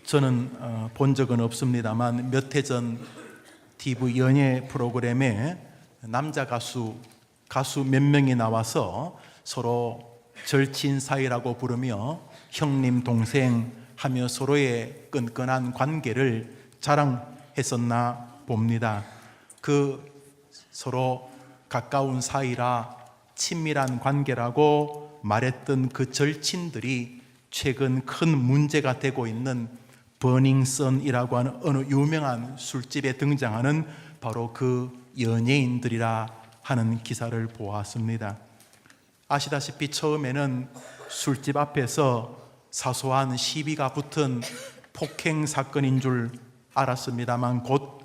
저는 본 적은 없습니다만 몇 해 전 TV 연예 프로그램에 남자 가수 몇 명이 나와서 서로 절친 사이라고 부르며 형님 동생 하며 서로의 끈끈한 관계를 자랑했었나 봅니다. 그 서로 가까운 사이라 친밀한 관계라고 말했던 그 절친들이 최근 큰 문제가 되고 있는 버닝썬이라고 하는 어느 유명한 술집에 등장하는 바로 그 연예인들이라 하는 기사를 보았습니다. 아시다시피 처음에는 술집 앞에서 사소한 시비가 붙은 폭행 사건인 줄 알았습니다만 곧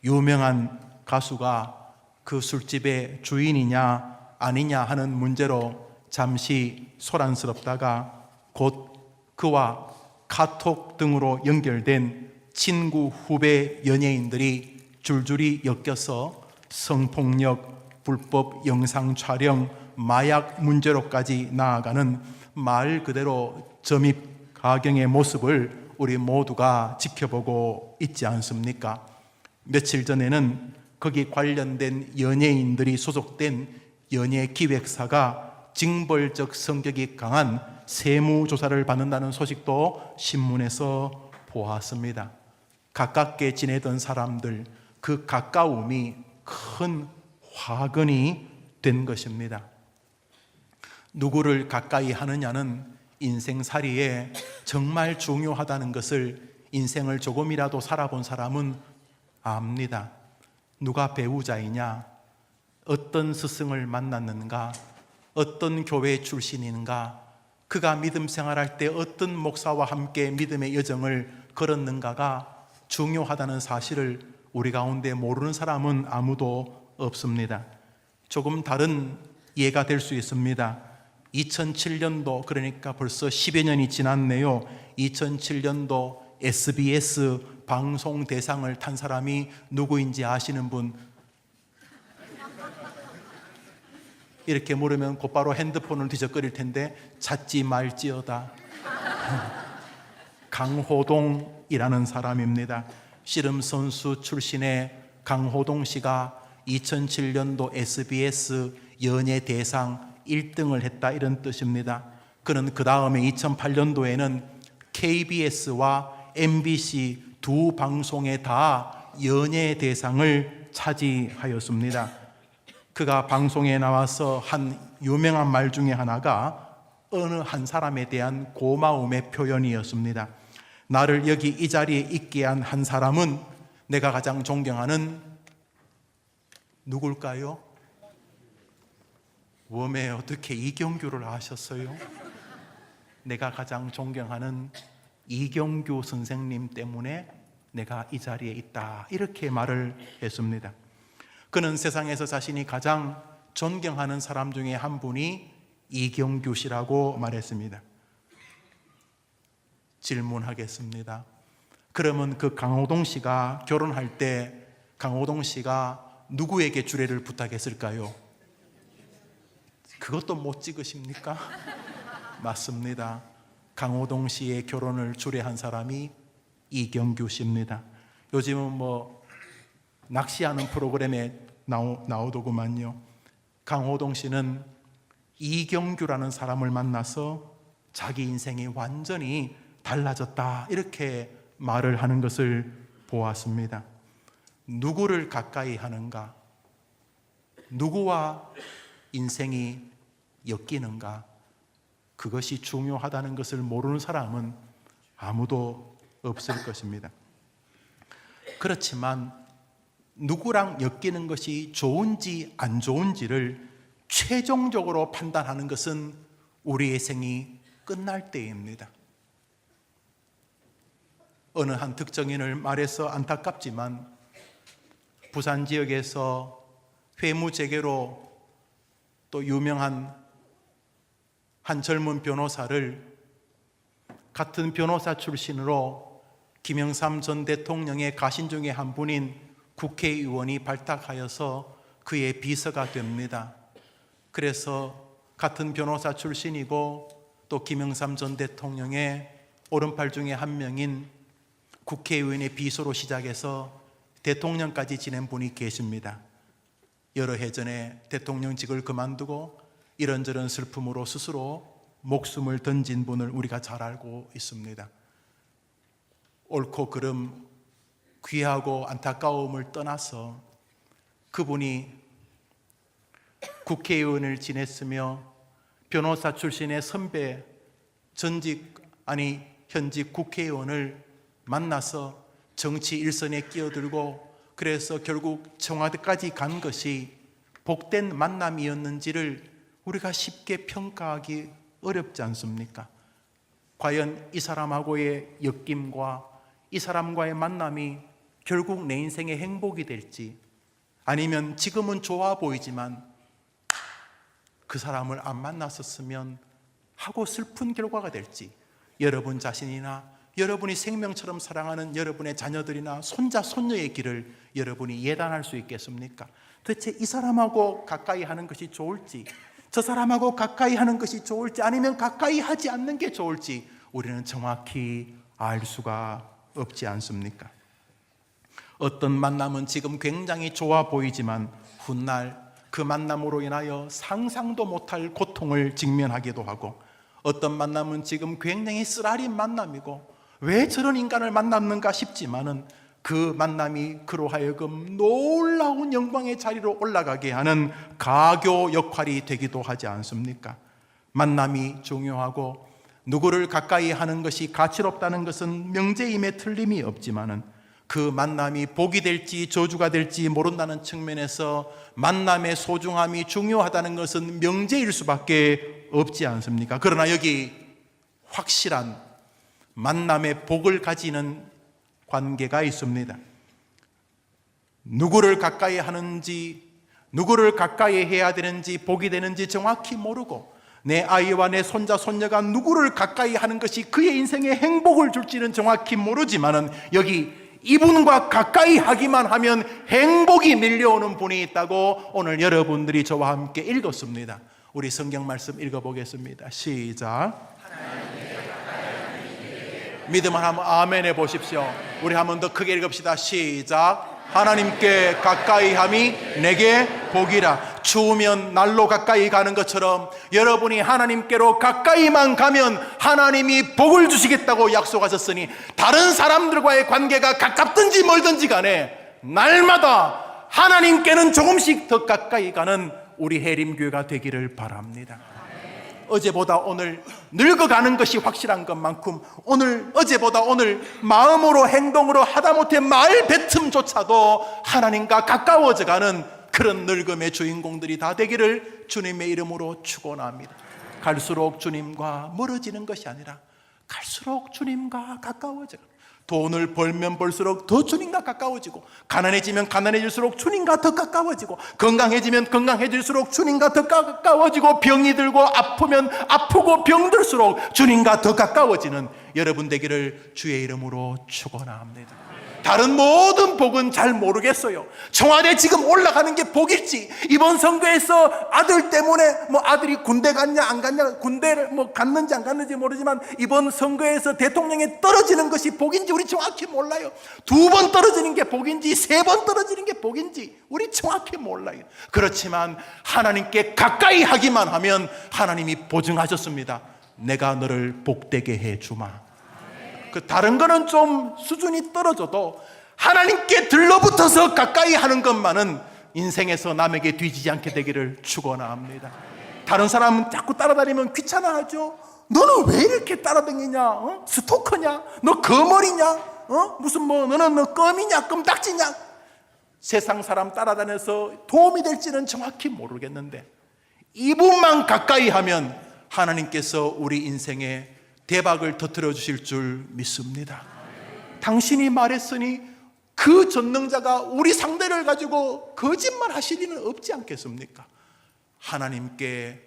유명한 가수가 그 술집의 주인이냐 아니냐 하는 문제로 잠시 소란스럽다가 곧 그와 카톡 등으로 연결된 친구 후배 연예인들이 줄줄이 엮여서 성폭력, 불법 영상 촬영, 마약 문제로까지 나아가는 말 그대로 점입가경의 모습을 우리 모두가 지켜보고 있지 않습니까? 며칠 전에는 거기 관련된 연예인들이 소속된 연예기획사가 징벌적 성격이 강한 세무조사를 받는다는 소식도 신문에서 보았습니다. 가깝게 지내던 사람들, 그 가까움이 큰 화근이 된 것입니다. 누구를 가까이 하느냐는 인생살이에 정말 중요하다는 것을 인생을 조금이라도 살아본 사람은 압니다. 누가 배우자이냐, 어떤 스승을 만났는가, 어떤 교회 출신인가, 그가 믿음 생활할 때 어떤 목사와 함께 믿음의 여정을 걸었는가가 중요하다는 사실을 우리 가운데 모르는 사람은 아무도 없습니다. 조금 다른 예가 될 수 있습니다. 2007년도, 그러니까 벌써 10여 년이 지났네요. 2007년도 SBS 방송 대상을 탄 사람이 누구인지 아시는 분? 이렇게 물으면 곧바로 핸드폰을 뒤적거릴 텐데 찾지 말지어다. 강호동이라는 사람입니다. 씨름 선수 출신의 강호동 씨가 2007년도 SBS 연예대상 1등을 했다, 이런 뜻입니다. 그는 그 다음에 2008년도에는 KBS와 MBC 두 방송에 다 연예대상을 차지하였습니다. 그가 방송에 나와서 한 유명한 말 중에 하나가 어느 한 사람에 대한 고마움의 표현이었습니다. 나를 여기 이 자리에 있게 한 한 사람은 내가 가장 존경하는 누굴까요? 웜에 어떻게 이경규를 아셨어요? 내가 가장 존경하는 이경규 선생님 때문에 내가 이 자리에 있다, 이렇게 말을 했습니다. 그는 세상에서 자신이 가장 존경하는 사람 중에 한 분이 이경규 씨라고 말했습니다. 질문하겠습니다. 그러면 그 강호동 씨가 결혼할 때 강호동 씨가 누구에게 주례를 부탁했을까요? 그것도 못 찍으십니까? 맞습니다. 강호동 씨의 결혼을 주례한 사람이 이경규 씨입니다. 요즘은 낚시하는 프로그램에 나오더구만요. 강호동 씨는 이경규라는 사람을 만나서 자기 인생이 완전히 달라졌다, 이렇게 말을 하는 것을 보았습니다. 누구를 가까이 하는가, 누구와 인생이 엮이는가, 그것이 중요하다는 것을 모르는 사람은 아무도 없을 것입니다. 그렇지만 누구랑 엮이는 것이 좋은지 안 좋은지를 최종적으로 판단하는 것은 우리의 생이 끝날 때입니다. 어느 한 특정인을 말해서 안타깝지만 부산 지역에서 회무재개로 또 유명한 한 젊은 변호사를 같은 변호사 출신으로 김영삼 전 대통령의 가신 중에 한 분인 국회의원이 발탁하여서 그의 비서가 됩니다. 그래서 같은 변호사 출신이고 또 김영삼 전 대통령의 오른팔 중에 한 명인 국회의원의 비서로 시작해서 대통령까지 지낸 분이 계십니다. 여러 해 전에 대통령직을 그만두고 이런저런 슬픔으로 스스로 목숨을 던진 분을 우리가 잘 알고 있습니다. 옳고 그름, 귀하고 안타까움을 떠나서 그분이 국회의원을 지냈으며 변호사 출신의 선배, 현직 국회의원을 만나서 정치 일선에 끼어들고 그래서 결국 청와대까지 간 것이 복된 만남이었는지를 우리가 쉽게 평가하기 어렵지 않습니까? 과연 이 사람하고의 엮임과 이 사람과의 만남이 결국 내 인생의 행복이 될지, 아니면 지금은 좋아 보이지만 그 사람을 안 만났었으면 하고 슬픈 결과가 될지, 여러분 자신이나 여러분이 생명처럼 사랑하는 여러분의 자녀들이나 손자, 손녀의 길을 여러분이 예단할 수 있겠습니까? 도대체 이 사람하고 가까이 하는 것이 좋을지, 저 사람하고 가까이 하는 것이 좋을지, 아니면 가까이 하지 않는 게 좋을지 우리는 정확히 알 수가 없지 않습니까? 어떤 만남은 지금 굉장히 좋아 보이지만 훗날 그 만남으로 인하여 상상도 못할 고통을 직면하기도 하고, 어떤 만남은 지금 굉장히 쓰라린 만남이고 왜 저런 인간을 만났는가 싶지만은 그 만남이 그로 하여금 놀라운 영광의 자리로 올라가게 하는 가교 역할이 되기도 하지 않습니까? 만남이 중요하고 누구를 가까이 하는 것이 가치롭다는 것은 명제임에 틀림이 없지만은 그 만남이 복이 될지 저주가 될지 모른다는 측면에서 만남의 소중함이 중요하다는 것은 명제일 수밖에 없지 않습니까? 그러나 여기 확실한 만남의 복을 가지는 관계가 있습니다. 누구를 가까이 하는지, 누구를 가까이 해야 되는지, 복이 되는지 정확히 모르고 내 아이와 내 손자, 손녀가 누구를 가까이 하는 것이 그의 인생에 행복을 줄지는 정확히 모르지만은 여기 이분과 가까이 하기만 하면 행복이 밀려오는 분이 있다고 오늘 여러분들이 저와 함께 읽었습니다. 우리 성경 말씀 읽어보겠습니다. 시작. 믿음을 한번 아멘 해보십시오. 우리 한번 더 크게 읽읍시다. 시작. 하나님께 가까이 함이 내게 복이라. 추우면 날로 가까이 가는 것처럼 여러분이 하나님께로 가까이만 가면 하나님이 복을 주시겠다고 약속하셨으니, 다른 사람들과의 관계가 가깝든지 멀든지 간에 날마다 하나님께는 조금씩 더 가까이 가는 우리 해림교회가 되기를 바랍니다. 어제보다 오늘 늙어가는 것이 확실한 것만큼 어제보다 오늘 마음으로 행동으로 하다못해 말 뱉음조차도 하나님과 가까워져가는 그런 늙음의 주인공들이 다 되기를 주님의 이름으로 축원합니다. 갈수록 주님과 멀어지는 것이 아니라 갈수록 주님과 가까워져, 돈을 벌면 벌수록 더 주님과 가까워지고, 가난해지면 가난해질수록 주님과 더 가까워지고, 건강해지면 건강해질수록 주님과 더 가까워지고, 병이 들고 아프면 아프고 병들수록 주님과 더 가까워지는 여러분 되기를 주의 이름으로 축원합니다. 다른 모든 복은 잘 모르겠어요. 청와대 지금 올라가는 게 복일지, 이번 선거에서 아들 때문에 아들이 군대 갔냐 안 갔냐, 군대를 갔는지 안 갔는지 모르지만 이번 선거에서 대통령에 떨어지는 것이 복인지 우리 정확히 몰라요. 2번 떨어지는 게 복인지 3번 떨어지는 게 복인지 우리 정확히 몰라요. 그렇지만 하나님께 가까이 하기만 하면 하나님이 보증하셨습니다. 내가 너를 복되게 해주마. 그 다른 거는 좀 수준이 떨어져도 하나님께 들러붙어서 가까이 하는 것만은 인생에서 남에게 뒤지지 않게 되기를 축원합니다. 다른 사람은 자꾸 따라다니면 귀찮아하죠. 너는 왜 이렇게 따라다니냐? 스토커냐? 너 거머리냐? 무슨 너는 너 껌이냐? 껌딱지냐? 세상 사람 따라다녀서 도움이 될지는 정확히 모르겠는데 이분만 가까이 하면 하나님께서 우리 인생에 대박을 터뜨려 주실 줄 믿습니다. 당신이 말했으니 그 전능자가 우리 상대를 가지고 거짓말 하실 리는 없지 않겠습니까? 하나님께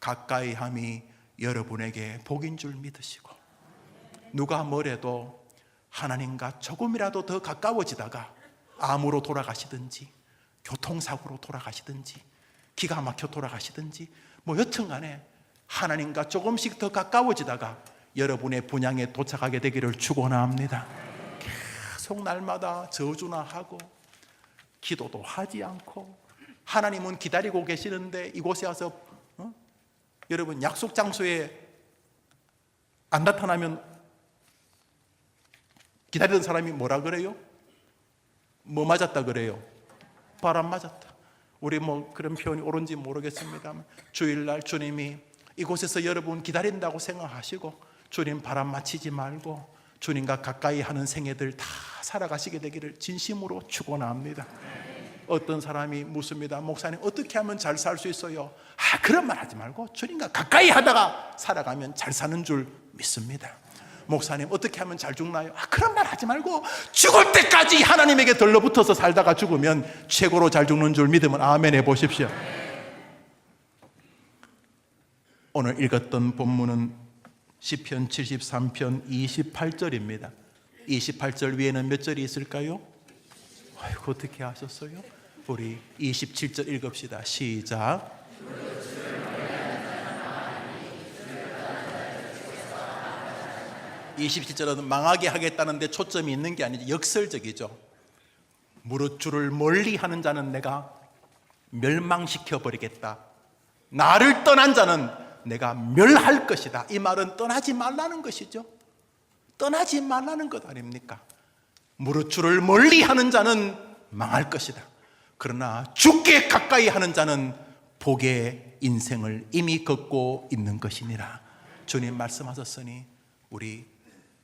가까이 함이 여러분에게 복인 줄 믿으시고, 누가 뭐래도 하나님과 조금이라도 더 가까워지다가 암으로 돌아가시든지 교통사고로 돌아가시든지 기가 막혀 돌아가시든지 여튼간에 하나님과 조금씩 더 가까워지다가 여러분의 분양에 도착하게 되기를 축원합니다. 계속 날마다 저주나 하고 기도도 하지 않고 하나님은 기다리고 계시는데 이곳에 와서 여러분 약속 장소에 안 나타나면 기다리던 사람이 뭐라 그래요? 뭐 맞았다 그래요? 바람 맞았다. 우리 뭐 그런 표현이 옳은지 모르겠습니다만 주일날 주님이 이곳에서 여러분 기다린다고 생각하시고 주님 바람 맞히지 말고 주님과 가까이 하는 생애들 다 살아가시게 되기를 진심으로 축원합니다. 어떤 사람이 묻습니다. 목사님 어떻게 하면 잘 살 수 있어요? 그런 말 하지 말고 주님과 가까이 하다가 살아가면 잘 사는 줄 믿습니다. 목사님 어떻게 하면 잘 죽나요? 그런 말 하지 말고 죽을 때까지 하나님에게 들러붙어서 살다가 죽으면 최고로 잘 죽는 줄 믿으면 아멘 해보십시오. 오늘 읽었던 본문은 시편 73편 28절입니다 28절 위에는 몇 절이 있을까요? 아이고 어떻게 하셨어요? 우리 27절 읽읍시다. 시작. 27절은 망하게 하겠다는데 초점이 있는 게 아니죠. 역설적이죠. 무릇 주를 멀리하는 자는 내가 멸망시켜 버리겠다. 나를 떠난 자는 내가 멸할 것이다. 이 말은 떠나지 말라는 것이죠. 떠나지 말라는 것 아닙니까? 무릇 주를 멀리하는 자는 망할 것이다. 그러나 주께 가까이 하는 자는 복의 인생을 이미 걷고 있는 것이니라. 주님 말씀하셨으니 우리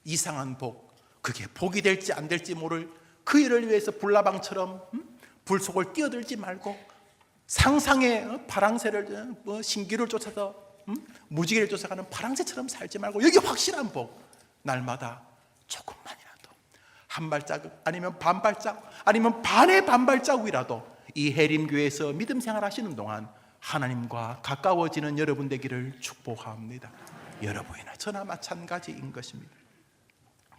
이상한 복, 그게 복이 될지 안 될지 모를 그 일을 위해서 불나방처럼 불 속을 뛰어들지 말고 상상의 파랑새를 신기를 쫓아서 무지개를 쫓아가는 파랑새처럼 살지 말고 여기 확실한 복, 날마다 조금만이라도 한 발자국 아니면 반 발자국 아니면 반의 반 발자국이라도 이 해림교회에서 믿음 생활하시는 동안 하나님과 가까워지는 여러분 되기를 축복합니다. 여러분이나 저나 마찬가지인 것입니다.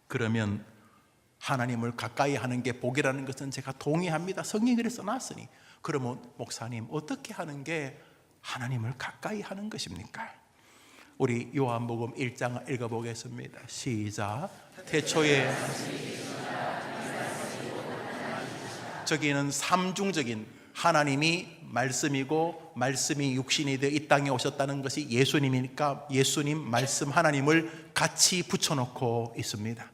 그러면 하나님을 가까이 하는 게 복이라는 것은 제가 동의합니다. 성경에 그래 써놨으니. 그러면 목사님 어떻게 하는 게 하나님을 가까이 하는 것입니까? 우리 요한복음 1장 읽어보겠습니다. 시작. 태초에 저기는 삼중적인 하나님이 말씀이고 말씀이 육신이 되어 이 땅에 오셨다는 것이 예수님이니까 예수님, 말씀, 하나님을 같이 붙여놓고 있습니다.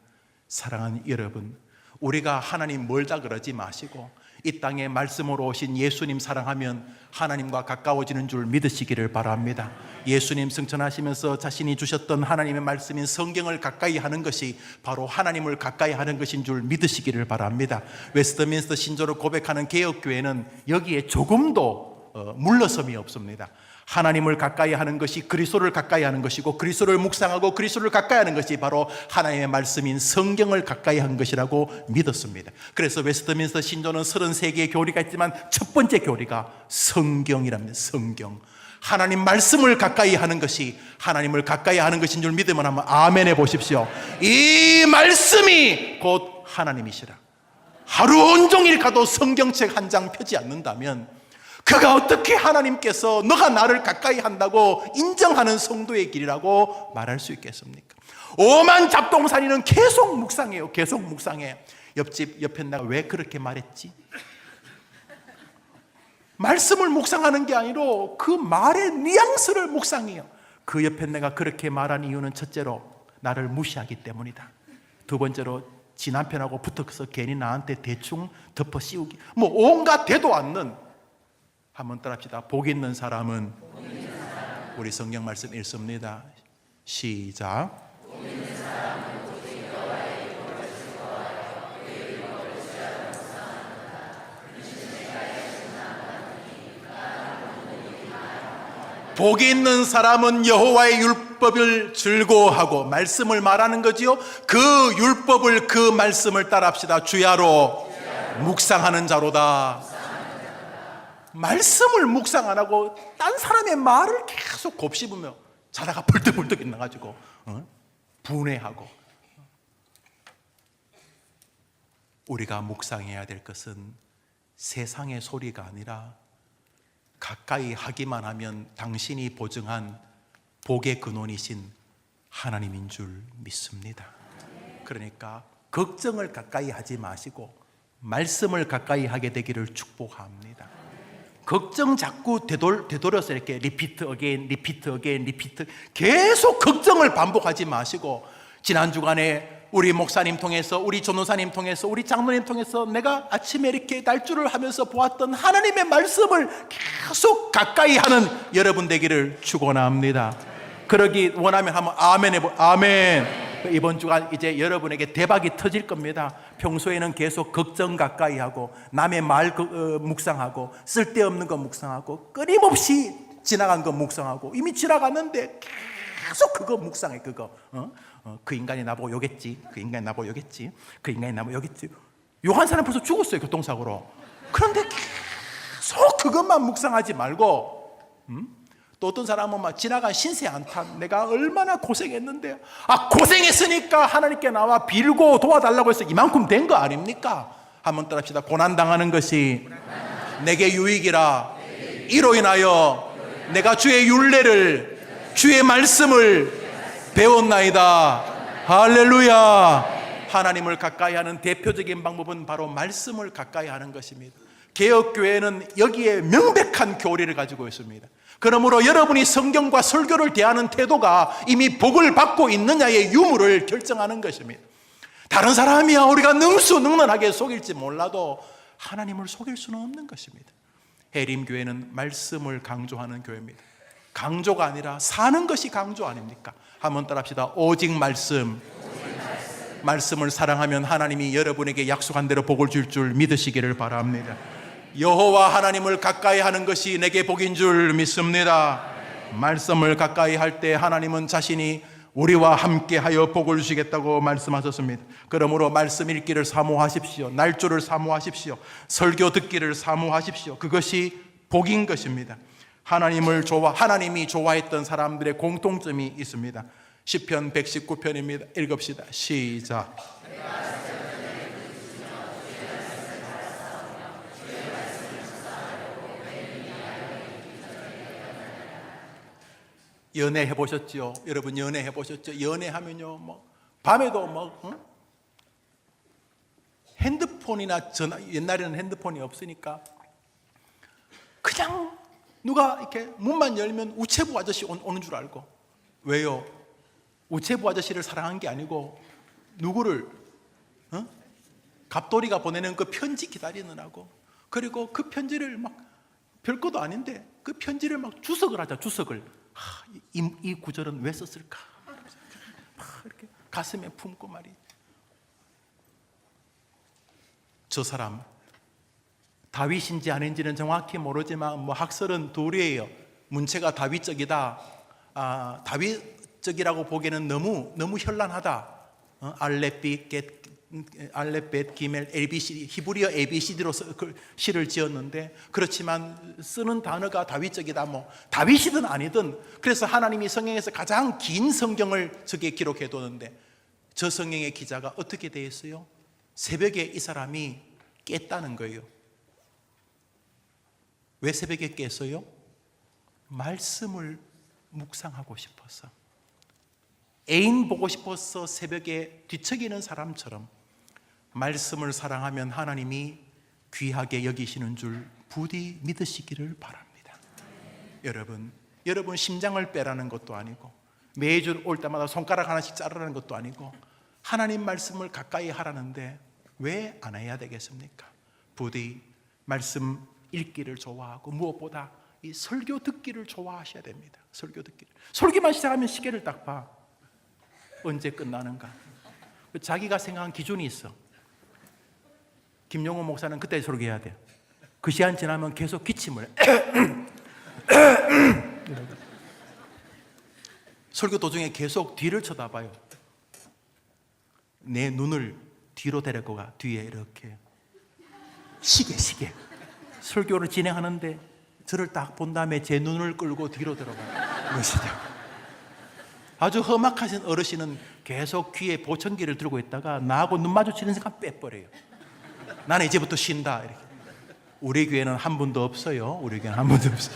사랑하는 여러분, 우리가 하나님 멀다 그러지 마시고 이 땅에 말씀으로 오신 예수님 사랑하면 하나님과 가까워지는 줄 믿으시기를 바랍니다. 예수님 승천하시면서 자신이 주셨던 하나님의 말씀인 성경을 가까이 하는 것이 바로 하나님을 가까이 하는 것인 줄 믿으시기를 바랍니다. 웨스트민스터 신조를 고백하는 개혁교회는 여기에 조금도 물러섬이 없습니다. 하나님을 가까이 하는 것이 그리스도를 가까이 하는 것이고 그리스도를 묵상하고 그리스도를 가까이 하는 것이 바로 하나님의 말씀인 성경을 가까이 한 것이라고 믿었습니다. 그래서 웨스트민스터 신조는 33개의 교리가 있지만 첫 번째 교리가 성경이랍니다. 성경. 하나님 말씀을 가까이 하는 것이 하나님을 가까이 하는 것인 줄 믿으면 한번 아멘 해보십시오. 이 말씀이 곧 하나님이시라. 하루 온종일 가도 성경책 한 장 펴지 않는다면 그가 어떻게 하나님께서 너가 나를 가까이 한다고 인정하는 성도의 길이라고 말할 수 있겠습니까? 오만 잡동사니는 계속 묵상해요. 계속 묵상해. 옆집 옆에 내가 왜 그렇게 말했지? 말씀을 묵상하는 게 아니라 그 말의 뉘앙스를 묵상해요. 그 옆에 내가 그렇게 말한 이유는 첫째로 나를 무시하기 때문이다. 두 번째로 지 남편하고 붙어서 괜히 나한테 대충 덮어 씌우기, 뭐 온갖 되도 않는. 한번 따라합시다. 복 있는 사람은 우리 성경 말씀 읽습니다. 시작. 복 있는 사람은 여호와의 율법을 즐거워하고 말씀을 말하는 거지요. 그 율법을 그 말씀을 따라합시다. 주야로 묵상하는 자로다. 말씀을 묵상 안 하고 딴 사람의 말을 계속 곱씹으며 자다가 벌떡벌떡 일어나가지고 분해하고. 우리가 묵상해야 될 것은 세상의 소리가 아니라 가까이 하기만 하면 당신이 보증한 복의 근원이신 하나님인 줄 믿습니다. 그러니까 걱정을 가까이 하지 마시고 말씀을 가까이 하게 되기를 축복합니다. 걱정 자꾸 되돌려서 이렇게 리피트 어게인 계속 걱정을 반복하지 마시고, 지난 주간에 우리 목사님 통해서, 우리 전도사님 통해서, 우리 장로님 통해서 내가 아침에 이렇게 날주를 하면서 보았던 하나님의 말씀을 계속 가까이 하는 여러분 되기를 축원합니다. 그러기 원하면 한번 아멘 해보. 아멘. 이번 주간 이제 여러분에게 대박이 터질 겁니다. 평소에는 계속 걱정 가까이 하고 남의 말 묵상하고 쓸데없는 거 묵상하고 끊임없이 지나간 거 묵상하고, 이미 지나갔는데 계속 그거 묵상해. 그거 그 인간이 나보고 욕했지, 그 인간이 나보고 욕했지, 그 인간이 나보고 욕했지. 욕한 사람 벌써 죽었어요, 교통사고로. 그런데 계속 그것만 묵상하지 말고, 또 어떤 사람은 막 지나간 신세 한탄, 내가 얼마나 고생했는데, 고생했으니까 하나님께 나와 빌고 도와달라고 해서 이만큼 된 거 아닙니까? 한번 따라합시다. 고난당하는 것이 내게 유익이라. 이로 인하여 내가 주의 율례를, 주의 말씀을 배웠나이다. 할렐루야. 하나님을 가까이 하는 대표적인 방법은 바로 말씀을 가까이 하는 것입니다. 개혁교회는 여기에 명백한 교리를 가지고 있습니다. 그러므로 여러분이 성경과 설교를 대하는 태도가 이미 복을 받고 있느냐의 유무를 결정하는 것입니다. 다른 사람이야 우리가 능수능란하게 속일지 몰라도 하나님을 속일 수는 없는 것입니다. 해림교회는 말씀을 강조하는 교회입니다. 강조가 아니라 사는 것이 강조 아닙니까? 한번 따라합시다. 오직 말씀. 말씀을 사랑하면 하나님이 여러분에게 약속한 대로 복을 줄 줄 믿으시기를 바랍니다. 여호와 하나님을 가까이 하는 것이 내게 복인 줄 믿습니다. 말씀을 가까이 할 때 하나님은 자신이 우리와 함께하여 복을 주시겠다고 말씀하셨습니다. 그러므로 말씀 읽기를 사모하십시오. 날조를 사모하십시오. 설교 듣기를 사모하십시오. 그것이 복인 것입니다. 하나님이 좋아했던 사람들의 공통점이 있습니다. 시편 119편입니다. 읽읍시다. 시작. 연애 해보셨죠? 여러분 연애 해보셨죠? 연애하면요, 뭐 밤에도 핸드폰이나 전화, 옛날에는 핸드폰이 없으니까 그냥 누가 이렇게 문만 열면 우체부 아저씨 오는 줄 알고. 왜요? 우체부 아저씨를 사랑한 게 아니고 누구를? 갑돌이가 보내는 그 편지 기다리느라고. 그리고 그 편지를 막 별것도 아닌데 그 편지를 막 주석을 하자. 주석을. 이 구절은 왜 썼을까? 막 이렇게 가슴에 품고 말이죠. 저 사람 다윗인지 아닌지는 정확히 모르지만 뭐 학설은 둘이에요. 문체가 다윗적이다. 다윗적이라고 보기에는 너무 현란하다. 알렙벳 기멜 ABC 히브리어 ABCD로 시를 지었는데, 그렇지만 쓰는 단어가 다윗적이다. 뭐 다윗이든 아니든, 그래서 하나님이 성경에서 가장 긴 성경을 저기에 기록해 두는데, 저 성경의 기자가 어떻게 되어 있어요? 새벽에 이 사람이 깼다는 거예요. 왜 새벽에 깼어요? 말씀을 묵상하고 싶어서, 애인 보고 싶어서 새벽에 뒤척이는 사람처럼 말씀을 사랑하면 하나님이 귀하게 여기시는 줄 부디 믿으시기를 바랍니다. 여러분 심장을 빼라는 것도 아니고 매주 올 때마다 손가락 하나씩 자르라는 것도 아니고 하나님 말씀을 가까이 하라는데 왜 안 해야 되겠습니까? 부디 말씀 읽기를 좋아하고 무엇보다 이 설교 듣기를 좋아하셔야 됩니다. 설교 듣기를. 설교만 시작하면 시계를 딱 봐. 언제 끝나는가? 자기가 생각한 기준이 있어. 김용호 목사는 그때 설교해야 돼. 그 시간 지나면 계속 기침을 설교 도중에 계속 뒤를 쳐다봐요. 내 눈을 뒤로 데리고 가. 뒤에 이렇게 시계 설교를 진행하는데 저를 딱 본 다음에 제 눈을 끌고 뒤로 들어가요. 무엇이냐? 아주 험악하신 어르신은 계속 귀에 보청기를 들고 있다가 나하고 눈 마주치는 순간 빼버려요. 나는 이제부터 쉰다. 이렇게. 우리 교회는 한 분도 없어요. 우리 교회는 한 분도 없어요.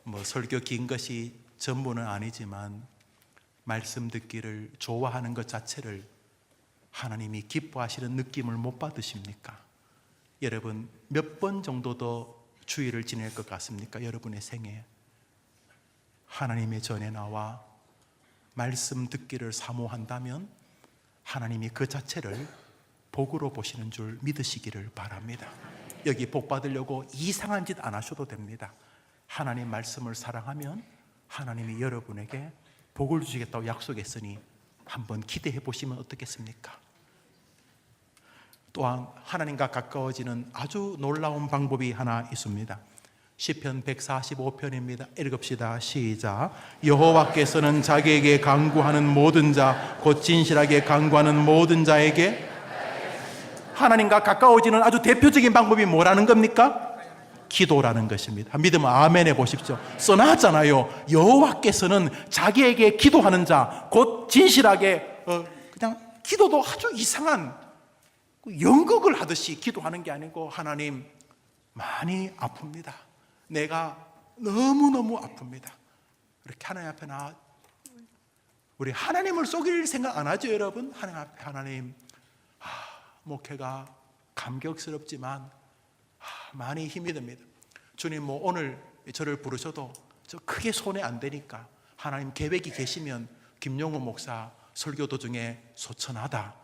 뭐 설교 긴 것이 전부는 아니지만 말씀 듣기를 좋아하는 것 자체를 하나님이 기뻐하시는 느낌을 못 받으십니까? 여러분 몇 번 정도 더 주일을 지낼 것 같습니까? 여러분의 생에 하나님의 전에 나와 말씀 듣기를 사모한다면 하나님이 그 자체를 복으로 보시는 줄 믿으시기를 바랍니다. 여기 복 받으려고 이상한 짓 안 하셔도 됩니다. 하나님 말씀을 사랑하면 하나님이 여러분에게 복을 주시겠다고 약속했으니 한번 기대해 보시면 어떻겠습니까? 또한 하나님과 가까워지는 아주 놀라운 방법이 하나 있습니다. 시편 145편입니다. 읽읍시다. 시작. 여호와께서는 자기에게 간구하는 모든 자, 곧 진실하게 간구하는 모든 자에게. 하나님과 가까워지는 아주 대표적인 방법이 뭐라는 겁니까? 기도라는 것입니다. 믿으면 아멘 해보십시오. 써놨잖아요. 여호와께서는 자기에게 기도하는 자, 곧 진실하게, 그냥 기도도 아주 이상한 연극을 하듯이 기도하는 게 아니고, 하나님 많이 아픕니다. 내가 너무너무 아픕니다. 이렇게 하나님 앞에 우리 하나님을 속일 생각 안 하죠, 여러분? 하나님 앞에, 하나님, 목회가 감격스럽지만 많이 힘이 듭니다. 주님, 오늘 저를 부르셔도 저 크게 손해 안 되니까 하나님 계획이 계시면 김용호 목사 설교 도중에 소천하다.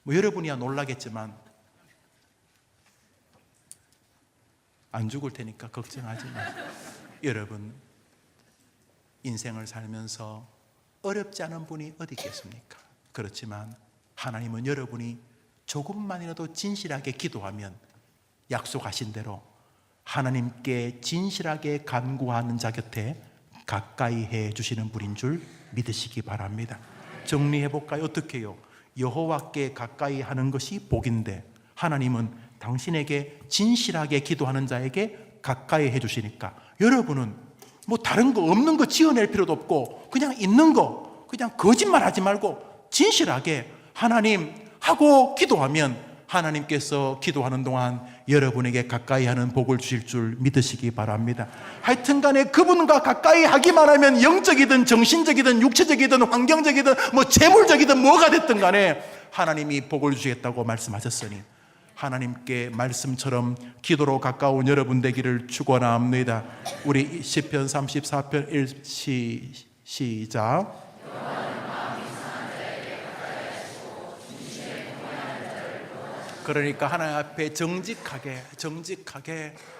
여러분이야 놀라겠지만 안 죽을 테니까 걱정하지 마세요. 여러분, 인생을 살면서 어렵지 않은 분이 어디 있겠습니까? 그렇지만 하나님은 여러분이 조금만이라도 진실하게 기도하면 약속하신 대로 하나님께 진실하게 간구하는 자 곁에 가까이 해 주시는 분인 줄 믿으시기 바랍니다. 정리해 볼까요? 어떻게 해요? 여호와께 가까이 하는 것이 복인데 하나님은 당신에게 진실하게 기도하는 자에게 가까이 해 주시니까 여러분은 다른 거 없는 거 지어낼 필요도 없고 그냥 있는 거 그냥 거짓말 하지 말고 진실하게 하나님 하고 기도하면 하나님께서 기도하는 동안 여러분에게 가까이 하는 복을 주실 줄 믿으시기 바랍니다. 하여튼간에 그분과 가까이 하기만 하면 영적이든 정신적이든 육체적이든 환경적이든 재물적이든 뭐가 됐든 간에 하나님이 복을 주시겠다고 말씀하셨으니 하나님께 말씀처럼 기도로 가까운 여러분 되기를 축원합니다. 우리 시편 34편 1 시작. 그러니까 하나님 앞에 정직하게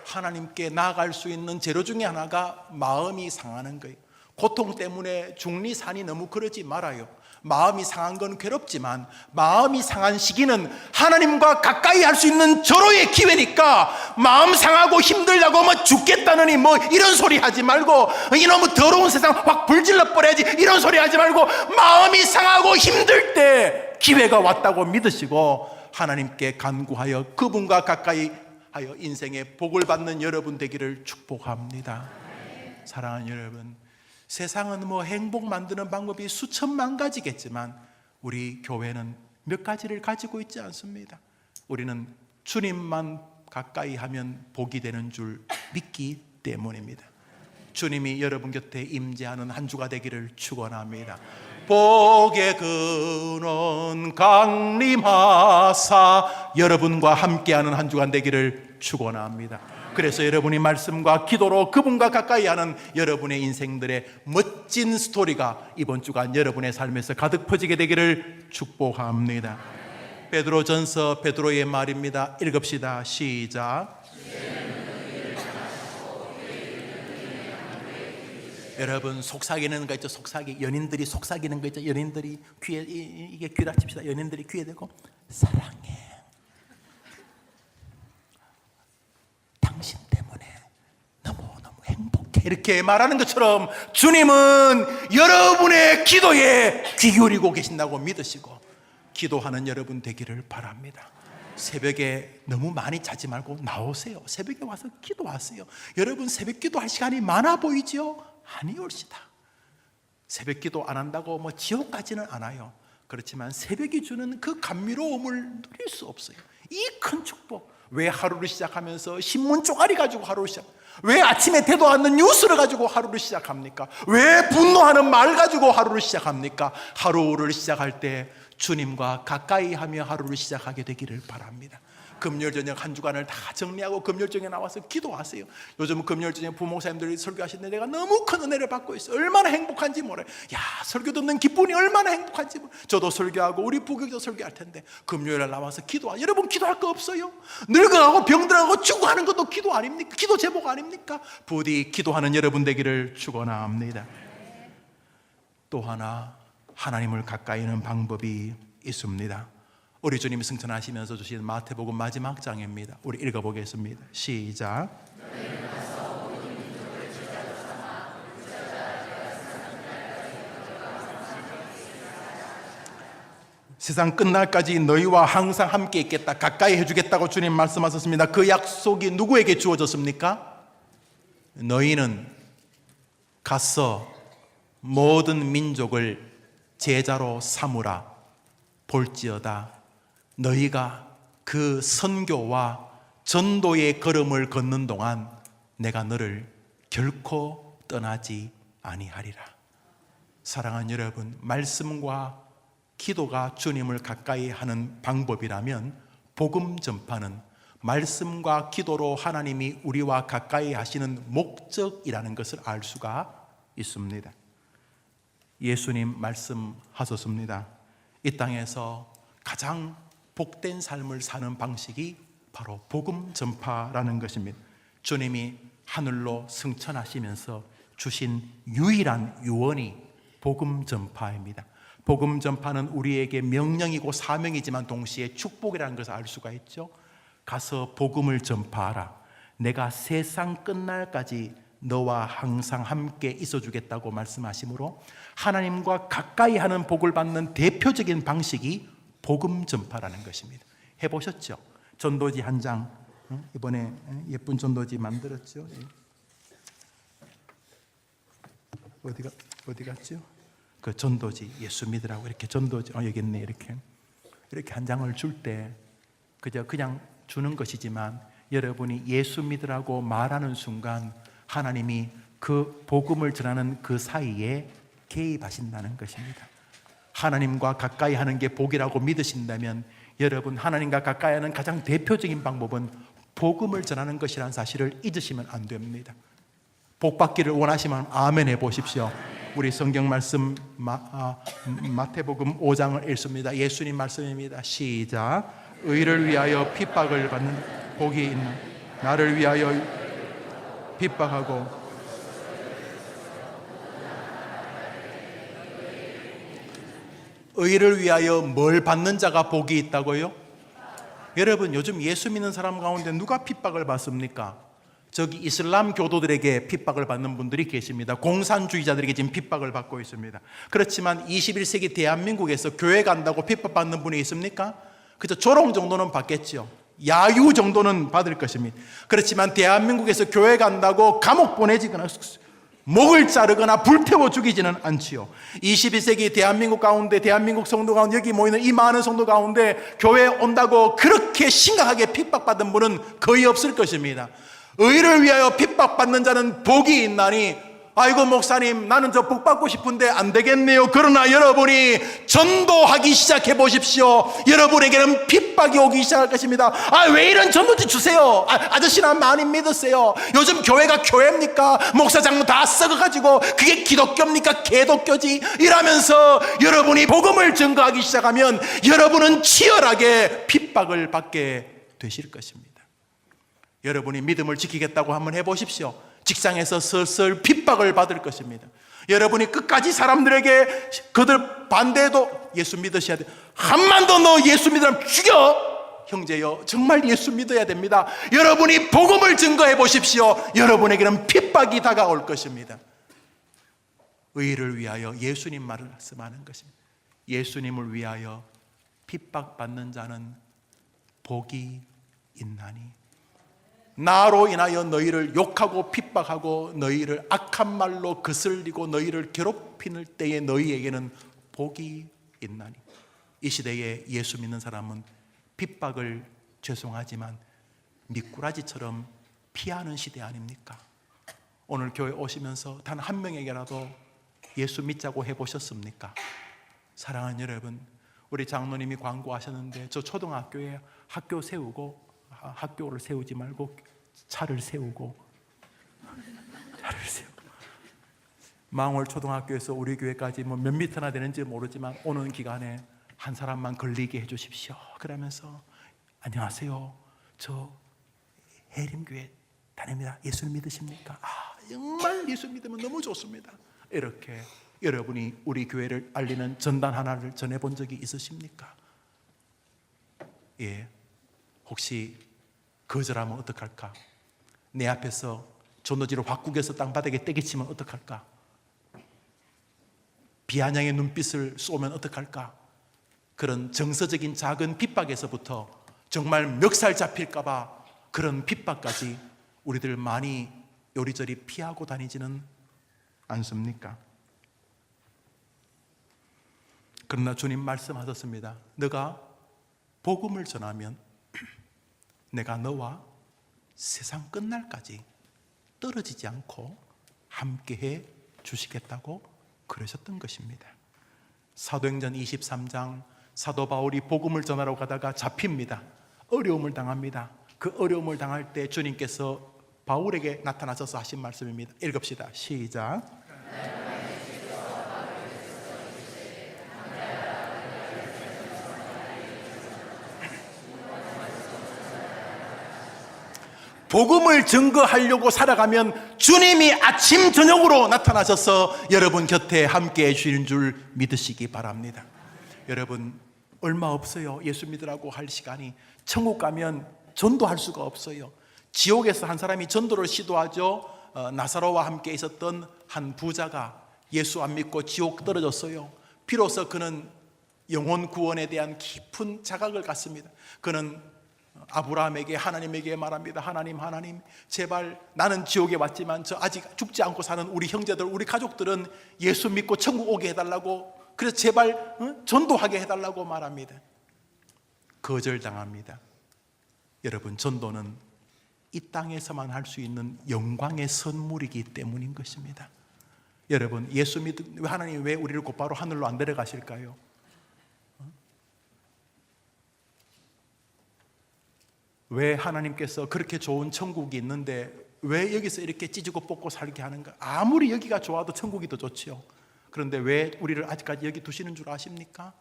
하나님께 나아갈 수 있는 재료 중에 하나가 마음이 상하는 거예요. 고통 때문에 중리산이 너무 그러지 말아요. 마음이 상한 건 괴롭지만 마음이 상한 시기는 하나님과 가까이 할 수 있는 절호의 기회니까 마음 상하고 힘들다고 죽겠다느니 이런 소리 하지 말고 이놈의 더러운 세상 확 불질러 버려야지 이런 소리 하지 말고 마음이 상하고 힘들 때 기회가 왔다고 믿으시고 하나님께 간구하여 그분과 가까이 하여 인생의 복을 받는 여러분 되기를 축복합니다. 사랑하는 여러분, 세상은 행복 만드는 방법이 수천만 가지겠지만 우리 교회는 몇 가지를 가지고 있지 않습니다. 우리는 주님만 가까이 하면 복이 되는 줄 믿기 때문입니다. 주님이 여러분 곁에 임재하는 한 주가 되기를 축원합니다. 복의 근원 강림하사 여러분과 함께하는 한 주간 되기를 축원합니다. 그래서 여러분이 말씀과 기도로 그분과 가까이 하는 여러분의 인생들의 멋진 스토리가 이번 주간 여러분의 삶에서 가득 퍼지게 되기를 축복합니다. 베드로전서 베드로의 말입니다. 읽읍시다. 시작. 여러분, 속삭이는 거 있죠. 연인들이 속삭이는 거 있죠. 연인들이 귀에 이게 귀라 칩시다. 연인들이 귀에 대고 사랑해. 당신 때문에 너무너무 행복해. 이렇게 말하는 것처럼 주님은 여러분의 기도에 귀 기울이고 계신다고 믿으시고 기도하는 여러분 되기를 바랍니다. 새벽에 너무 많이 자지 말고 나오세요. 새벽에 와서 기도하세요. 여러분, 새벽 기도할 시간이 많아 보이죠? 아니올시다. 새벽 기도 안 한다고 지옥 가지는 않아요. 그렇지만 새벽이 주는 그 감미로움을 누릴 수 없어요. 이 큰 축복, 왜 하루를 시작하면서 신문 쪼가리 가지고 하루를 왜 아침에 대도 않는 뉴스를 가지고 하루를 시작합니까? 왜 분노하는 말 가지고 하루를 시작합니까? 하루를 시작할 때 주님과 가까이 하며 하루를 시작하게 되기를 바랍니다. 금요일 저녁 한 주간을 다 정리하고 금요일 저녁에 나와서 기도하세요. 요즘 금요일 저녁 부목사님들이 설교하시는데 내가 너무 큰 은혜를 받고 있어요. 얼마나 행복한지 몰라요. 야, 설교 듣는 기분이 얼마나 행복한지 몰라요. 저도 설교하고 우리 부교도 설교할 텐데 금요일에 나와서 여러분 기도할 거 없어요? 늙어가고 병들어가고 죽어가는 것도 기도 아닙니까? 기도 제목 아닙니까? 부디 기도하는 여러분 되기를 축원합니다. 또 하나 하나님을 가까이 하는 방법이 있습니다. 우리 주님이 승천하시면서 주신 마태복음 마지막 장입니다. 우리 읽어보겠습니다. 시작. 세상 끝날까지 너희와 항상 함께 있겠다, 가까이 해주겠다고 주님 말씀하셨습니다. 그 약속이 누구에게 주어졌습니까? 너희는 가서 모든 민족을 제자로 삼으라. 볼지어다 너희가 그 선교와 전도의 걸음을 걷는 동안 내가 너를 결코 떠나지 아니하리라. 사랑하는 여러분, 말씀과 기도가 주님을 가까이 하는 방법이라면 복음 전파는 말씀과 기도로 하나님이 우리와 가까이 하시는 목적이라는 것을 알 수가 있습니다. 예수님 말씀하셨습니다. 이 땅에서 가장 복된 삶을 사는 방식이 바로 복음 전파라는 것입니다. 주님이 하늘로 승천하시면서 주신 유일한 유언이 복음 전파입니다. 복음 전파는 우리에게 명령이고 사명이지만 동시에 축복이라는 것을 알 수가 있죠. 가서 복음을 전파하라. 내가 세상 끝날까지 너와 항상 함께 있어 주겠다고 말씀하시므로 하나님과 가까이 하는 복을 받는 대표적인 방식이 복음 전파라는 것입니다. 해보셨죠? 전도지 한 장, 이번에 예쁜 전도지 만들었죠? 어디 갔죠? 그 전도지, 예수 믿으라고 이렇게 전도지, 여기 있네, 이렇게 한 장을 줄 때 그냥 주는 것이지만 여러분이 예수 믿으라고 말하는 순간 하나님이 그 복음을 전하는 그 사이에 개입하신다는 것입니다. 하나님과 가까이 하는 게 복이라고 믿으신다면 여러분, 하나님과 가까이 하는 가장 대표적인 방법은 복음을 전하는 것이라는 사실을 잊으시면 안 됩니다. 복 받기를 원하시면 아멘 해보십시오. 우리 성경 말씀 마태복음 5장을 읽습니다. 예수님 말씀입니다. 시작. 의를 위하여 핍박을 받는 복이 있는 나를 위하여 핍박하고 의를 위하여 뭘 받는 자가 복이 있다고요? 여러분, 요즘 예수 믿는 사람 가운데 누가 핍박을 받습니까? 저기 이슬람 교도들에게 핍박을 받는 분들이 계십니다. 공산주의자들에게 지금 핍박을 받고 있습니다. 그렇지만 21세기 대한민국에서 교회 간다고 핍박받는 분이 있습니까? 그저 조롱 정도는 받겠죠. 야유 정도는 받을 것입니다. 그렇지만 대한민국에서 교회 간다고 감옥 보내지거나 목을 자르거나 불태워 죽이지는 않지요. 21세기 대한민국 가운데, 대한민국 성도 가운데, 여기 모이는 이 많은 성도 가운데 교회에 온다고 그렇게 심각하게 핍박받은 분은 거의 없을 것입니다. 의를 위하여 핍박받는 자는 복이 있나니, 아이고 목사님, 나는 저 복 받고 싶은데 안 되겠네요. 그러나 여러분이 전도하기 시작해 보십시오. 여러분에게는 핍박이 오기 시작할 것입니다. 왜 이런 전도지 주세요? 아저씨나 많이 믿으세요. 요즘 교회가 교회입니까? 목사장로 다 썩어가지고 그게 기독교입니까? 개독교지? 이러면서 여러분이 복음을 증거하기 시작하면 여러분은 치열하게 핍박을 받게 되실 것입니다. 여러분이 믿음을 지키겠다고 한번 해보십시오. 직장에서 슬슬 핍박을 받을 것입니다. 여러분이 끝까지 사람들에게 그들 반대해도 예수 믿으셔야 돼요. 한만 더 너 예수 믿으면 죽여! 형제여, 정말 예수 믿어야 됩니다. 여러분이 복음을 증거해 보십시오. 여러분에게는 핍박이 다가올 것입니다. 의를 위하여 예수님 말씀하는 것입니다. 예수님을 위하여 핍박받는 자는 복이 있나니, 나로 인하여 너희를 욕하고 핍박하고 너희를 악한 말로 거슬리고 너희를 괴롭히는 때에 너희에게는 복이 있나니. 이 시대에 예수 믿는 사람은 핍박을 죄송하지만 미꾸라지처럼 피하는 시대 아닙니까? 오늘 교회 오시면서 단 한 명에게라도 예수 믿자고 해보셨습니까? 사랑하는 여러분, 우리 장로님이 광고하셨는데 저 초등학교에 학교를 세우지 말고 차를 세우고 망월 초등학교에서 우리 교회까지 몇 미터나 되는지 모르지만 오는 기간에 한 사람만 걸리게 해주십시오. 그러면서 안녕하세요, 저 해림교회 다닙니다. 예수 믿으십니까? 정말 예수 믿으면 너무 좋습니다. 이렇게 여러분이 우리 교회를 알리는 전단 하나를 전해본 적이 있으십니까? 예, 혹시 거절하면 어떡할까? 내 앞에서 전도지를 확 구겨서 땅바닥에 떼기치면 어떡할까? 비아냥의 눈빛을 쏘면 어떡할까? 그런 정서적인 작은 핍박에서부터 정말 멱살 잡힐까봐 그런 핍박까지 우리들 많이 요리조리 피하고 다니지는 않습니까? 그러나 주님 말씀하셨습니다. 너가 복음을 전하면 내가 너와 세상 끝날까지 떨어지지 않고 함께해 주시겠다고 그러셨던 것입니다. 사도행전 23장 사도 바울이 복음을 전하러 가다가 잡힙니다. 어려움을 당합니다. 그 어려움을 당할 때 주님께서 바울에게 나타나셔서 하신 말씀입니다. 읽읍시다. 시작. 복음을 증거하려고 살아가면 주님이 아침 저녁으로 나타나셔서 여러분 곁에 함께 해주시는 줄 믿으시기 바랍니다. 여러분 얼마 없어요. 예수 믿으라고 할 시간이. 천국 가면 전도할 수가 없어요. 지옥에서 한 사람이 전도를 시도하죠. 나사로와 함께 있었던 한 부자가 예수 안 믿고 지옥 떨어졌어요. 비로소 그는 영혼 구원에 대한 깊은 자각을 갖습니다. 그는 아브라함에게 하나님에게 말합니다. 하나님 제발 나는 지옥에 왔지만 저 아직 죽지 않고 사는 우리 형제들 우리 가족들은 예수 믿고 천국 오게 해달라고, 그래서 제발 전도하게 해달라고 말합니다. 거절당합니다. 여러분 전도는 이 땅에서만 할 수 있는 영광의 선물이기 때문인 것입니다. 여러분 하나님 왜 우리를 곧바로 하늘로 안 데려가실까요? 왜 하나님께서 그렇게 좋은 천국이 있는데 왜 여기서 이렇게 찢고 뽑고 살게 하는가? 아무리 여기가 좋아도 천국이 더 좋지요. 그런데 왜 우리를 아직까지 여기 두시는 줄 아십니까?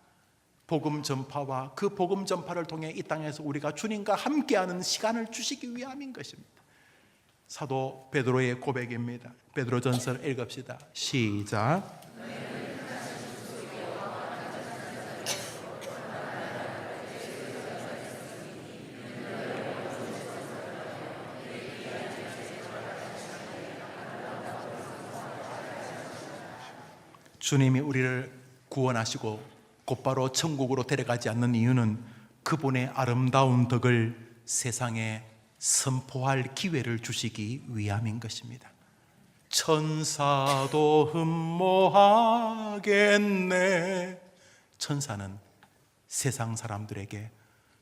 복음 전파와 그 복음 전파를 통해 이 땅에서 우리가 주님과 함께하는 시간을 주시기 위함인 것입니다. 사도 베드로의 고백입니다. 베드로전서 읽읍시다. 시작. 주님이 우리를 구원하시고 곧바로 천국으로 데려가지 않는 이유는 그분의 아름다운 덕을 세상에 선포할 기회를 주시기 위함인 것입니다. 천사도 흠모하겠네. 천사는 세상 사람들에게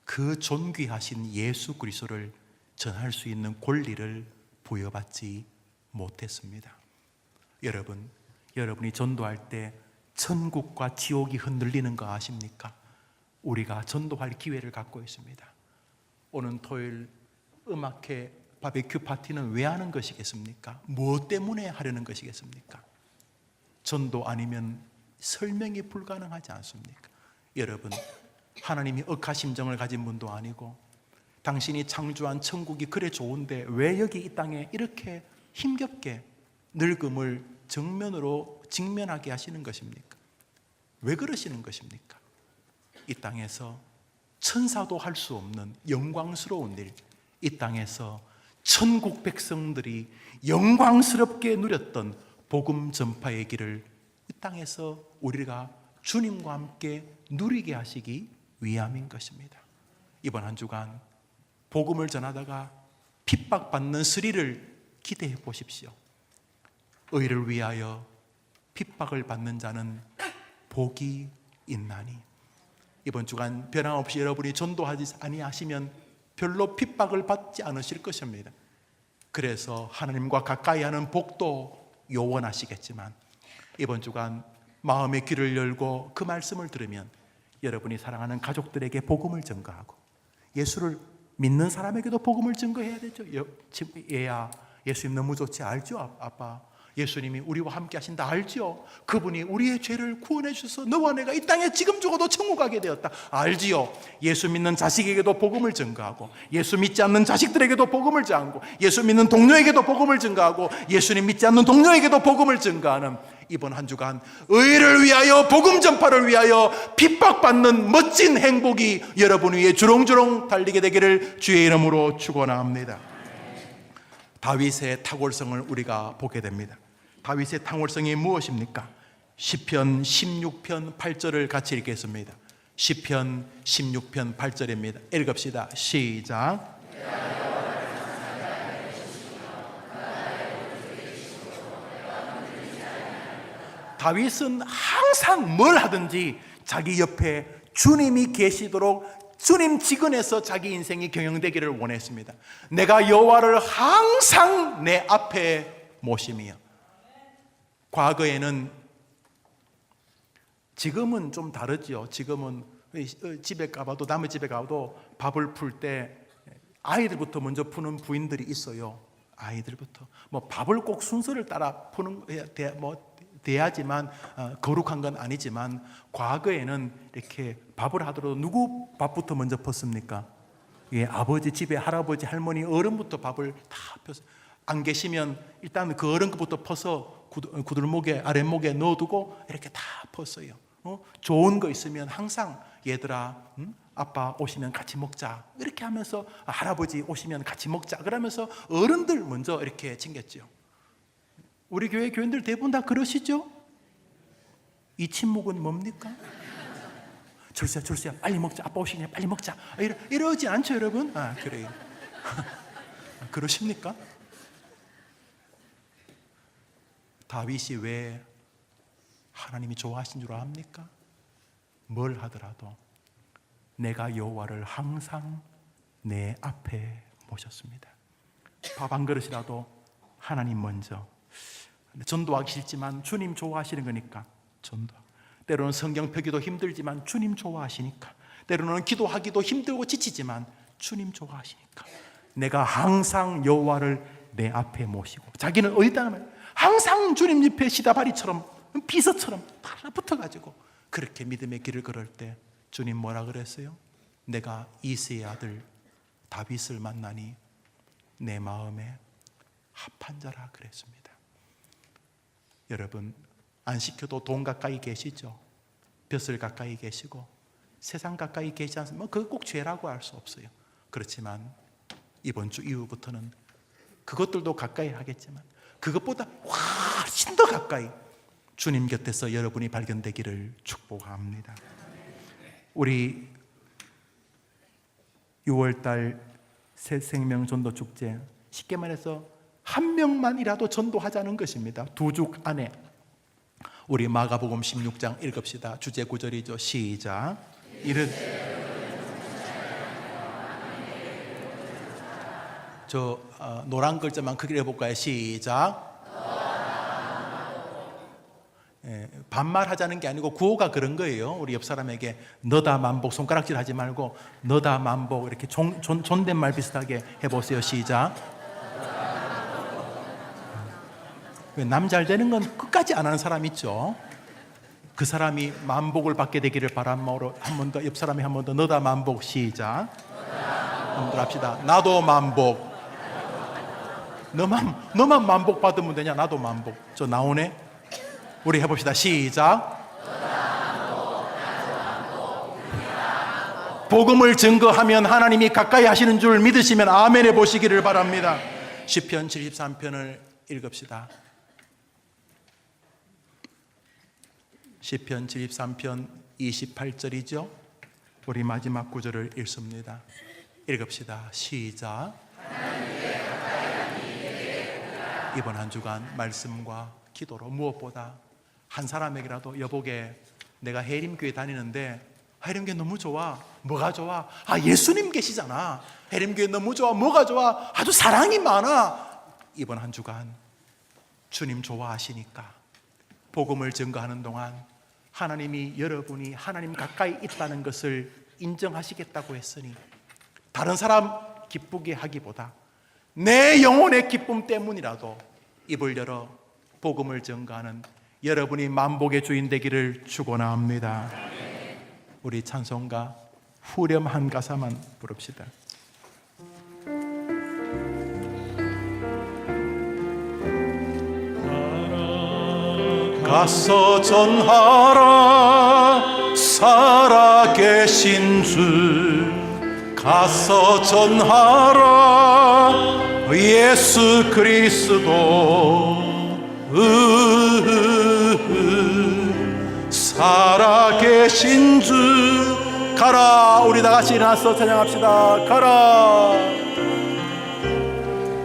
그 존귀하신 예수 그리스도를 전할 수 있는 권리를 부여받지 못했습니다. 여러분이 전도할 때 천국과 지옥이 흔들리는 거 아십니까? 우리가 전도할 기회를 갖고 있습니다. 오는 토요일 음악회 바베큐 파티는 왜 하는 것이겠습니까? 무엇 때문에 하려는 것이겠습니까? 전도 아니면 설명이 불가능하지 않습니까? 여러분, 하나님이 억하심정을 가진 분도 아니고 당신이 창조한 천국이 그래 좋은데 왜 여기 이 땅에 이렇게 힘겹게 늙음을 정면으로 직면하게 하시는 것입니까? 왜 그러시는 것입니까? 이 땅에서 천사도 할 수 없는 영광스러운 일, 이 땅에서 천국 백성들이 영광스럽게 누렸던 복음 전파의 길을 이 땅에서 우리가 주님과 함께 누리게 하시기 위함인 것입니다. 이번 한 주간 복음을 전하다가 핍박받는 스릴을 기대해 보십시오. 의를 위하여 핍박을 받는 자는 복이 있나니 이번 주간 변함없이 여러분이 전도하지 아니하시면 별로 핍박을 받지 않으실 것입니다. 그래서 하나님과 가까이 하는 복도 요원하시겠지만 이번 주간 마음의 귀를 열고 그 말씀을 들으면 여러분이 사랑하는 가족들에게 복음을 전가하고 예수를 믿는 사람에게도 복음을 증거해야 되죠. 얘야, 예수님 너무 좋지 알죠? 아빠, 예수님이 우리와 함께 하신다 알지요? 그분이 우리의 죄를 구원해 주셔서 너와 내가 이 땅에 지금 죽어도 천국 가게 되었다 알지요? 예수 믿는 자식에게도 복음을 증거하고 예수 믿지 않는 자식들에게도 복음을 전하고 예수 믿는 동료에게도 복음을 증거하고 예수님 믿지 않는 동료에게도 복음을 증거하는 이번 한 주간 의를 위하여 복음 전파를 위하여 핍박받는 멋진 행복이 여러분 위에 주렁주렁 달리게 되기를 주의 이름으로 축원합니다. 다윗의 탁월성을 우리가 보게 됩니다. 다윗의 탁월성이 무엇입니까? 시편 16편 8절을 같이 읽겠습니다. 시편 16편 8절입니다. 읽읍시다. 시작. 다윗은 항상 뭘 하든지 자기 옆에 주님이 계시도록 주님 직은에서 자기 인생이 경영되기를 원했습니다. 내가 여호와를 항상 내 앞에 모심이요. 과거에는, 지금은 좀 다르죠. 지금은 집에 가봐도, 남의 집에 가도 밥을 풀 때 아이들부터 먼저 푸는 부인들이 있어요. 아이들부터. 뭐 밥을 꼭 순서를 따라 푸는 돼야지만 거룩한 건 아니지만 과거에는 이렇게 밥을 하더라도 누구 밥부터 먼저 폈습니까? 예, 아버지 집에 할아버지 할머니 어른부터 밥을 다 펴서 안 계시면 일단 그 어른 것부터 퍼서 구들목에 아랫목에 넣어두고 이렇게 다 폈어요. 좋은 거 있으면 항상 얘들아, 아빠 오시면 같이 먹자 이렇게 하면서 할아버지 오시면 같이 먹자 그러면서 어른들 먼저 이렇게 챙겼죠. 우리 교회 교인들 대부분 다 그러시죠? 이 침묵은 뭡니까? 절수야 빨리 먹자. 아빠 오시니 빨리 먹자. 이러지 않죠 여러분? 그래요. 그러십니까? 다윗이 왜 하나님이 좋아하신 줄 압니까? 뭘 하더라도 내가 여호와를 항상 내 앞에 모셨습니다. 밥 한 그릇이라도 하나님 먼저. 전도하기 싫지만 주님 좋아하시는 거니까 전도. 때로는 성경 펴기도 힘들지만 주님 좋아하시니까. 때로는 기도하기도 힘들고 지치지만 주님 좋아하시니까 내가 항상 여호와를 내 앞에 모시고, 자기는 어디다 하면 항상 주님 옆에 시다바리처럼 비서처럼 달라붙어가지고 그렇게 믿음의 길을 걸을 때 주님 뭐라 그랬어요? 내가 이새의 아들 다윗을 만나니 내 마음에 합한 자라 그랬습니다. 여러분, 안 시켜도 돈 가까이 계시죠? 벼슬 가까이 계시고 세상 가까이 계시지 않습니까? 그거 꼭 죄라고 할 수 없어요. 그렇지만 이번 주 이후부터는 그것들도 가까이 하겠지만 그것보다 훨씬 더 가까이 주님 곁에서 여러분이 발견되기를 축복합니다. 우리 6월달 새 생명 전도 축제, 쉽게 말해서 한 명만이라도 전도하자는 것입니다. 2주 안에. 우리 마가복음 16장 읽읍시다. 주제 구절이죠. 시작. 노란 글자만 크게 해볼까요? 시작. 반말하자는 게 아니고 구호가 그런 거예요. 우리 옆 사람에게 너다 만복, 손가락질 하지 말고 너다 만복, 이렇게 존댓말 비슷하게 해보세요. 시작. 남 잘 되는 건 끝까지 안 하는 사람 있죠. 그 사람이 만복을 받게 되기를 바람으로 한 번 더, 옆 사람이 한 번 더 너다 만복. 시작. 한번 합시다. 나도 만복. 너만 만복 받으면 되냐? 나도 만복. 저 나오네. 우리 해봅시다. 시작. 복음을 증거하면 하나님이 가까이 하시는 줄 믿으시면 아멘 해보시기를 바랍니다. 시편 73편을 읽읍시다. 시편 73편 28절이죠. 우리 마지막 구절을 읽습니다. 읽읍시다. 시작. 이번 한 주간 말씀과 기도로 무엇보다 한 사람에게라도, 여보게 내가 해림교회 다니는데 해림교회 너무 좋아. 뭐가 좋아? 예수님 계시잖아. 해림교회 너무 좋아. 뭐가 좋아? 아주 사랑이 많아. 이번 한 주간 주님 좋아하시니까 복음을 증거하는 동안 하나님이 여러분이 하나님 가까이 있다는 것을 인정하시겠다고 했으니 다른 사람 기쁘게 하기보다 내 영혼의 기쁨 때문이라도 입을 열어 복음을 증거하는 여러분이 만복의 주인 되기를 축원합니다. 우리 찬송가 후렴 한 가사만 부릅시다. 가서 전하라 살아계신 주, 가서 전하라 예수 그리스도 살아계신 주. 가라. 우리 다같이 일어나서 찬양합시다. 가라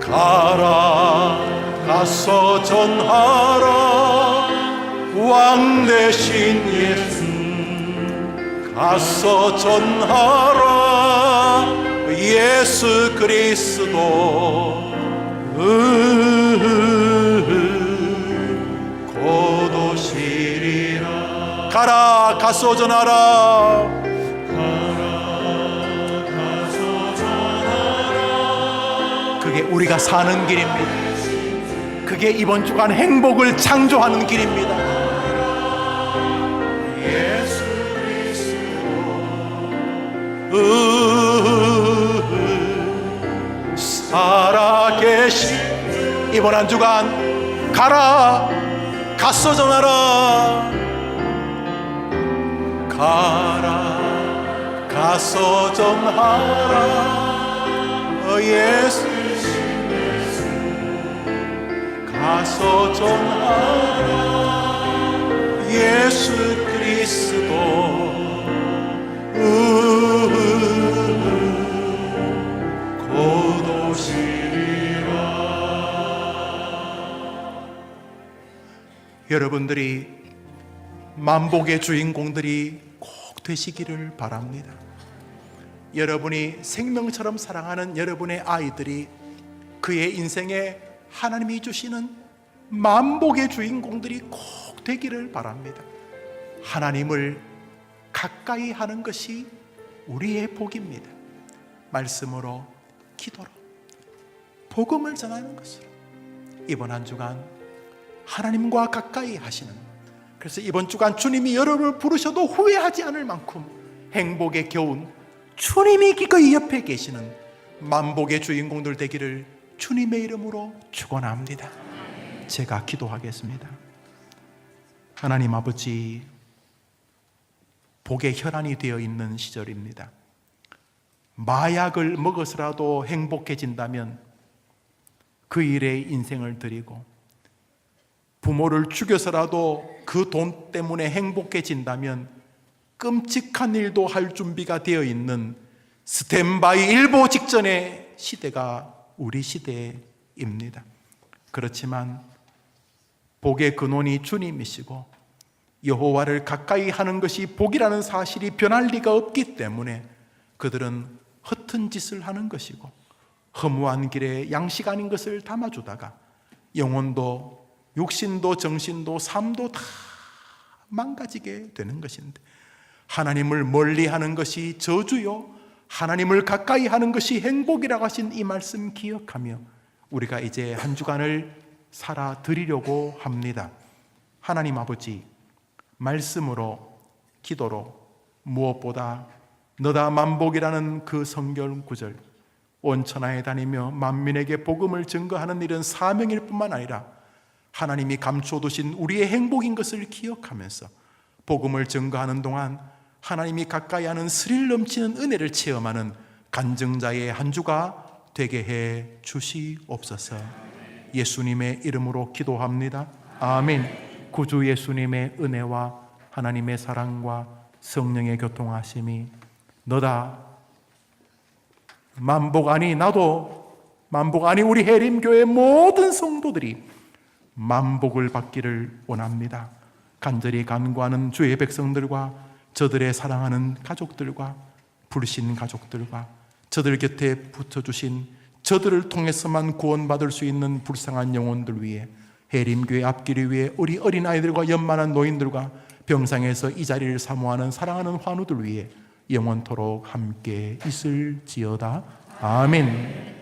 가라. 가서 전하라 왕 대신 예수, 가서 전하라 예수 그리스도 곧 오시리라. 가라. 가서 전하라. 가서 전하라. 그게 우리가 사는 길입니다. 그게 이번 주간 행복을 창조하는 길입니다. 예수 그리스도 살아계신 이번 한 주간 가라. 가서 전하라. 가라. 가서 전하라 예수, 가서 전하라 예수 그리스도 곧 오시리라. 여러분들이 만복의 주인공들이 꼭 되시기를 바랍니다. 여러분이 생명처럼 사랑하는 여러분의 아이들이 그의 인생에 하나님이 주시는 만복의 주인공들이 꼭 되기를 바랍니다. 하나님을 가까이 하는 것이 우리의 복입니다. 말씀으로, 기도로, 복음을 전하는 것으로 이번 한 주간 하나님과 가까이 하시는, 그래서 이번 주간 주님이 여러분을 부르셔도 후회하지 않을 만큼 행복의 겨운 주님이 기꺼이 옆에 계시는 만복의 주인공들 되기를 주님의 이름으로 축원합니다. 제가 기도하겠습니다. 하나님 아버지, 복의 혈안이 되어 있는 시절입니다. 마약을 먹어서라도 행복해진다면 그 일에 인생을 드리고, 부모를 죽여서라도 그 돈 때문에 행복해진다면 끔찍한 일도 할 준비가 되어 있는 스탠바이 일보 직전의 시대가 우리 시대입니다. 그렇지만 복의 근원이 주님이시고 여호와를 가까이 하는 것이 복이라는 사실이 변할 리가 없기 때문에 그들은 허튼 짓을 하는 것이고 허무한 길에 양식 아닌 것을 담아주다가 영혼도 육신도 정신도 삶도 다 망가지게 되는 것인데, 하나님을 멀리하는 것이 저주요 하나님을 가까이 하는 것이 행복이라고 하신 이 말씀 기억하며 우리가 이제 한 주간을 살아드리려고 합니다. 하나님 아버지, 말씀으로, 기도로, 무엇보다 너다 만복이라는 그 성경 구절, 온 천하에 다니며 만민에게 복음을 증거하는 일은 사명일 뿐만 아니라 하나님이 감춰두신 우리의 행복인 것을 기억하면서 복음을 증거하는 동안 하나님이 가까이 하는 스릴 넘치는 은혜를 체험하는 간증자의 한 주가 되게 해 주시옵소서. 예수님의 이름으로 기도합니다. 아멘. 구주 예수님의 은혜와 하나님의 사랑과 성령의 교통하심이 너다 만복 아니 나도 만복 아니 우리 해림교회 모든 성도들이 만복을 받기를 원합니다. 간절히 간구하는 주의 백성들과 저들의 사랑하는 가족들과 불신 가족들과 저들 곁에 붙어주신 저들을 통해서만 구원받을 수 있는 불쌍한 영혼들 위해, 해림교회 앞길을 위해 우리 어린아이들과 연만한 노인들과 병상에서 이 자리를 사모하는 사랑하는 환우들 위해 영원토록 함께 있을지어다. 아멘.